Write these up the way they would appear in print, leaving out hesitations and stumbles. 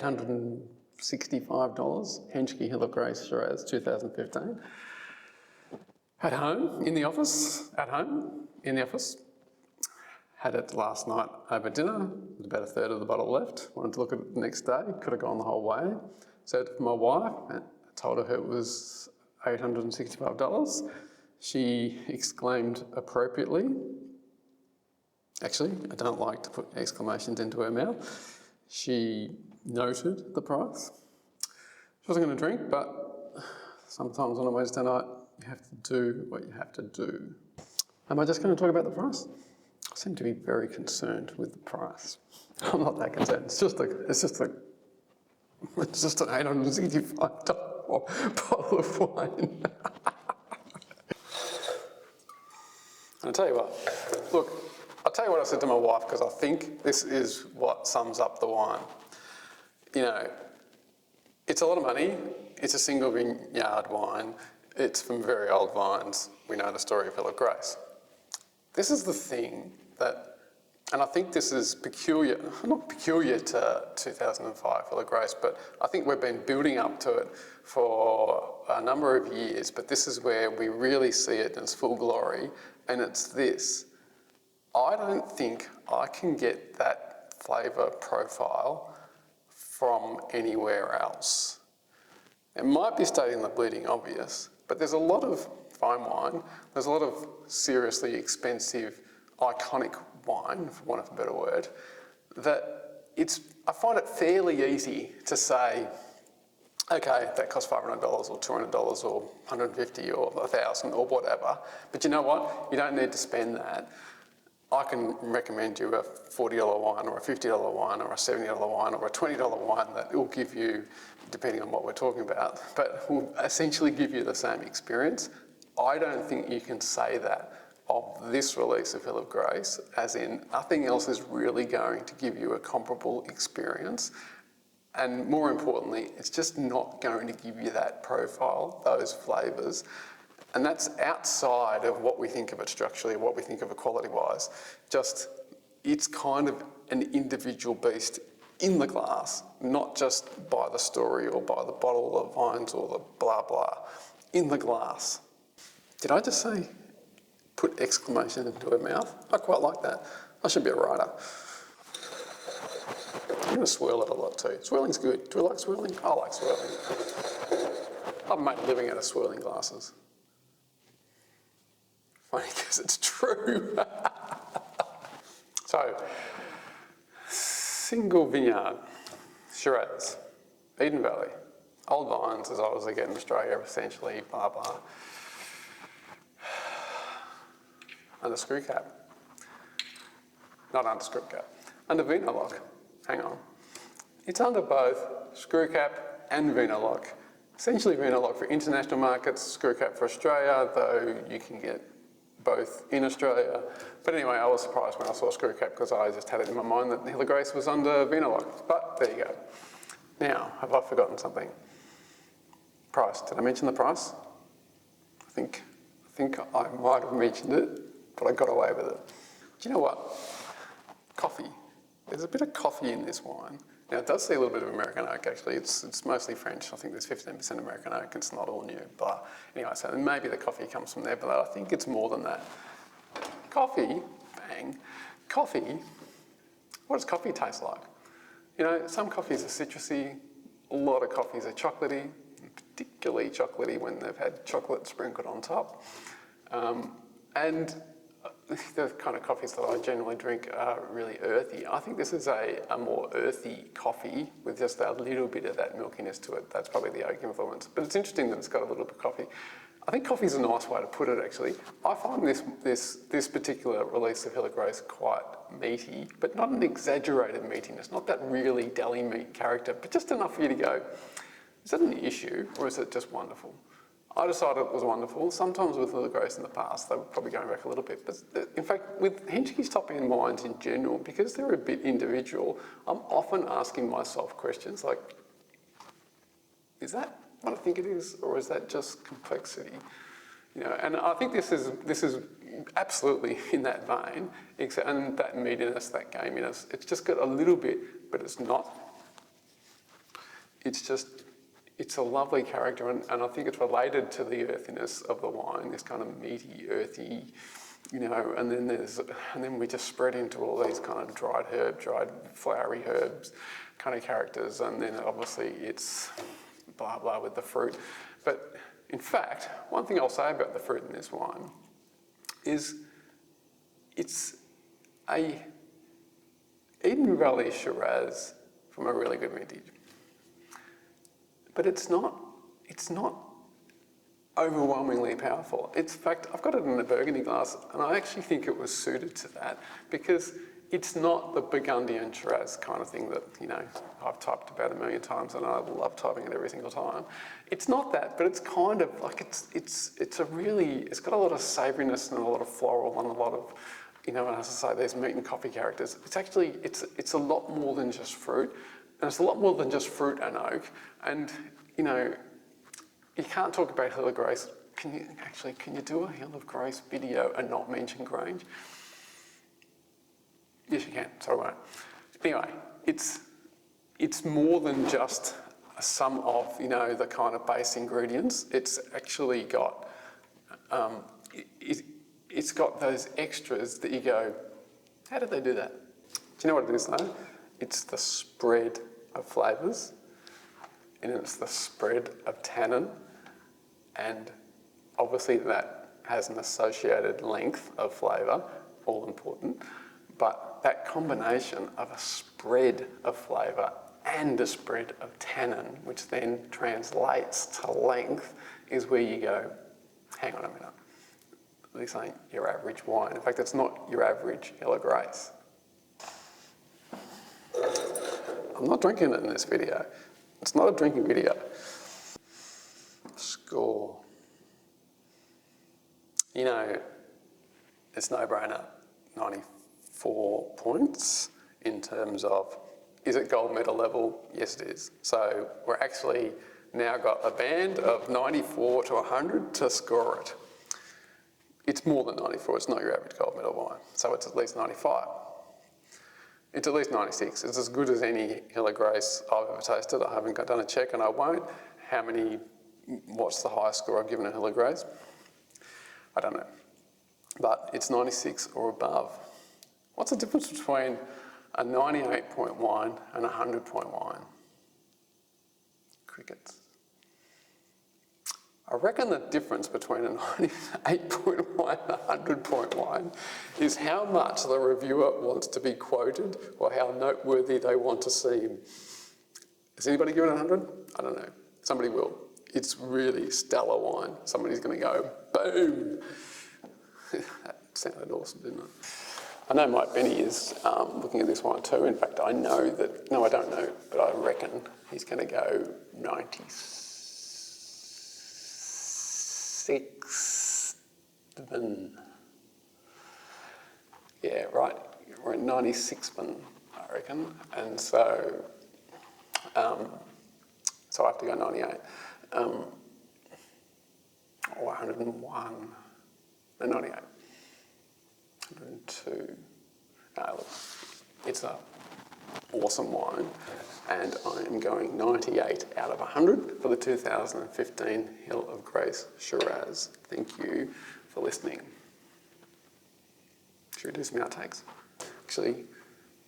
$865, Henschke Hill of Grace Shiraz 2015. At home, in the office, Had it last night over dinner, with about a third of the bottle left. Wanted to look at it the next day, could have gone the whole way. So to my wife, I told her it was $865. She exclaimed appropriately. Actually, I don't like to put exclamations into her mouth. She noted the price. She wasn't going to drink, but sometimes on a Wednesday night, you have to do what you have to do. Am I just going to talk about the price? I seem to be very concerned with the price. I'm not that concerned. It's just an $865 bottle of wine. I'll tell you what, look, I'll tell you what I said to my wife, because I think this is what sums up the wine. You know, it's a lot of money. It's a single vineyard wine. It's from very old vines. We know the story of Hill of Grace. This is the thing that, and I think this is not peculiar to 2005 Hill of Grace, but I think we've been building up to it for a number of years, but this is where we really see it in its full glory, and it's this. I don't think I can get that flavour profile from anywhere else. It might be stating the bleeding obvious, but there's a lot of fine wine, there's a lot of seriously expensive, iconic wine, for want of a better word, that I find it fairly easy to say, okay, that costs $500 or $200 or $150 or $1,000 or whatever, but you know what? You don't need to spend that. I can recommend you a $40 wine or a $50 wine or a $70 wine or a $20 wine that will give you, depending on what we're talking about, but will essentially give you the same experience. I don't think you can say that of this release of Hill of Grace, as in nothing else is really going to give you a comparable experience. And more importantly, it's just not going to give you that profile, those flavours. And that's outside of what we think of it structurally, what we think of it quality-wise. Just, it's kind of an individual beast in the glass, not just by the story or by the bottle of wines or the blah blah, in the glass. Did I just say, put exclamation into her mouth? I quite like that. I should be a writer. I'm going to swirl it a lot too. Swirling's good. Do you like swirling? I like swirling. I've made a living out of swirling glasses. Funny because it's true. So, single vineyard, Shiraz, Eden Valley, old vines as old as they get in Australia, essentially, blah blah. Under screw cap. Not under screw cap. Under Vinolock. Hang on. It's under both screw cap and Vinolock. Essentially Vinolock for international markets, screw cap for Australia, though you can get both in Australia. But anyway, I was surprised when I saw screw cap because I just had it in my mind that Hill of Grace was under Vinolock. But there you go. Now, have I forgotten something? Price. Did I mention the price? I think I might have mentioned it, but I got away with it. Do you know what? Coffee. There's a bit of coffee in this wine. Now, it does see a little bit of American oak, actually. It's mostly French. I think there's 15% American oak. It's not all new. But anyway, so maybe the coffee comes from there, but I think it's more than that. Coffee, bang. Coffee, what does coffee taste like? You know, some coffees are citrusy. A lot of coffees are chocolatey, particularly chocolatey when they've had chocolate sprinkled on top. And the kind of coffees that I generally drink are really earthy. I think this is a more earthy coffee with just a little bit of that milkiness to it. That's probably the oak influence. But it's interesting that it's got a little bit of coffee. I think coffee is a nice way to put it, actually. I find this particular release of Hill of Grace quite meaty, but not an exaggerated meatiness, not that really deli meat character, but just enough for you to go, is that an issue or is it just wonderful? I decided it was wonderful. Sometimes with Hill of Grace in the past, they were probably going back a little bit. But in fact, with Henschke's top-end wines in general, because they're a bit individual, I'm often asking myself questions like, is that what I think it is, or is that just complexity? You know, and I think this is absolutely in that vein, and that meatiness, that gaminess. It's just got a little bit, but it's not it's a lovely character, and I think it's related to the earthiness of the wine, this kind of meaty, earthy, and then we just spread into all these kind of dried flowery herbs kind of characters, and then obviously it's blah blah with the fruit. But in fact, one thing I'll say about the fruit in this wine is it's a Eden Valley Shiraz from a really good vintage. But it's not overwhelmingly powerful. In fact, I've got it in a Burgundy glass, and I actually think it was suited to that because it's not the Burgundian Shiraz kind of thing that, I've typed about a million times, and I love typing it every single time. It's not that, but it's kind of like it's got a lot of savouriness and a lot of floral and a lot of, and as I say, there's meat and coffee characters. It's actually, it's a lot more than just fruit, and it's a lot more than just fruit and oak. And, you can't talk about Hill of Grace. Can you do a Hill of Grace video and not mention Grange? Yes, you can, so I won't. Anyway, it's more than just a sum of, the kind of base ingredients. It's actually got, it's got those extras that you go, how did they do that? Do you know what it is though? It's the spread of flavours, and it's the spread of tannin, and obviously that has an associated length of flavour, all important, but that combination of a spread of flavour and a spread of tannin, which then translates to length, is where you go, hang on a minute, this ain't your average wine. In fact, it's not your average Hill of Grace. I'm not drinking it in this video. It's not a drinking video. Score. It's no-brainer. 94 points in terms of, is it gold medal level? Yes, it is. So we're actually now got a band of 94 to 100 to score it. It's more than 94. It's not your average gold medal wine. So it's at least 95. It's at least 96. It's as good as any Hill of Grace I've ever tasted. I haven't done a check, and I won't. What's the highest score I've given a Hill of Grace? I don't know. But it's 96 or above. What's the difference between a 98-point wine and a 100-point wine? Crickets. I reckon the difference between a 98-point wine and a 100-point wine is how much the reviewer wants to be quoted or how noteworthy they want to seem. Has anybody given it 100? I don't know. Somebody will. It's really stellar wine. Somebody's going to go, boom. That sounded awesome, didn't it? I know Mike Benny is looking at this wine too. In fact, I don't know, but I reckon he's going to go 96. Yeah, right. We're at 96, I reckon. And so I have to go 98. Or 101. No, 98. 102. Look, it's an awesome wine, and I am going 98 out of 100 for the 2015 Hill of Grace Shiraz. Thank you for listening. Should we do some outtakes? Actually,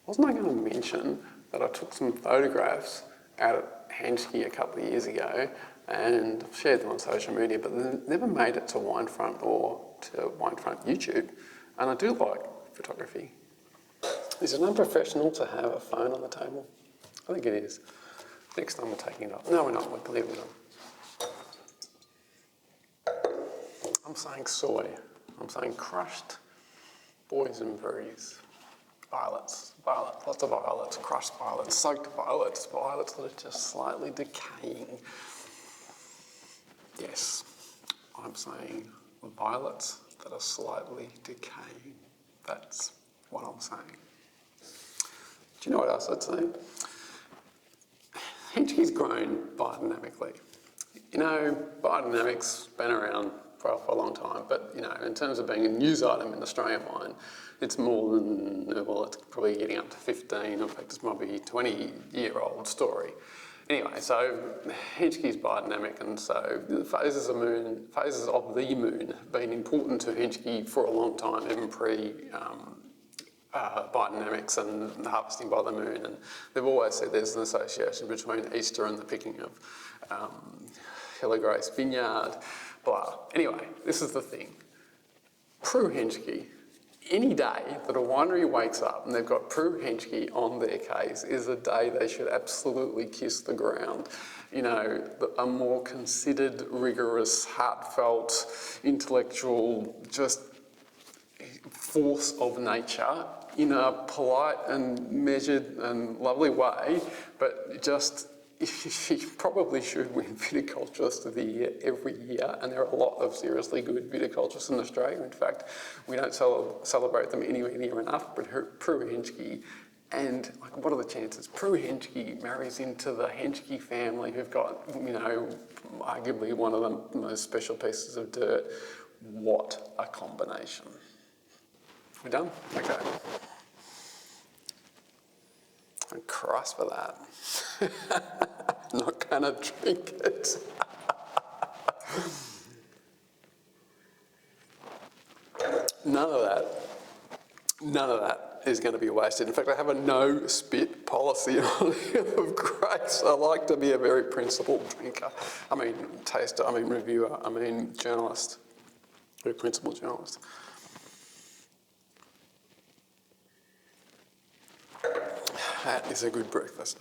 wasn't I going to mention that I took some photographs out at Henschke a couple of years ago and shared them on social media, but they never made it to Winefront or to Winefront YouTube, and I do like photography. Is it unprofessional to have a phone on the table? I think it is. Next time we're taking it off. No, we're not. We're leaving it on. I'm saying soy. I'm saying crushed boysenberries. Violets, lots of violets, crushed violets, soaked violets, violets that are just slightly decaying. Yes, I'm saying violets that are slightly decaying. That's what I'm saying. Do you know what else I'd say? Henschke's grown biodynamically. Biodynamic's been around for a long time, but in terms of being a news item in Australian wine, it's more than, it's probably getting up to 15, in fact it's probably a 20-year-old story. Anyway, so Henschke is biodynamic, and so the phases of the moon have been important to Henschke for a long time, even biodynamics and harvesting by the moon. And they've always said there's an association between Easter and the picking of Hill Grace vineyard, blah. Anyway, this is the thing. Prue Henschke, any day that a winery wakes up and they've got Prue Henschke on their case is a day they should absolutely kiss the ground. You know, a more considered, rigorous, heartfelt, intellectual, just force of nature in a polite and measured and lovely way, but just she probably should win Viticulturist of the Year every year, and there are a lot of seriously good viticulturists in Australia. In fact, we don't celebrate them anywhere near enough, but Prue Henschke, and like, what are the chances? Prue Henschke marries into the Henschke family who've got, you know, arguably one of the most special pieces of dirt. What a combination. We done? Okay. And Christ for that. Not gonna drink it. None of that is going to be wasted. In fact, I have a no spit policy on Hill of Grace. I like to be a very principled drinker. I mean, taster, I mean, reviewer, I mean, journalist. Very principled journalist. That is a good breakfast.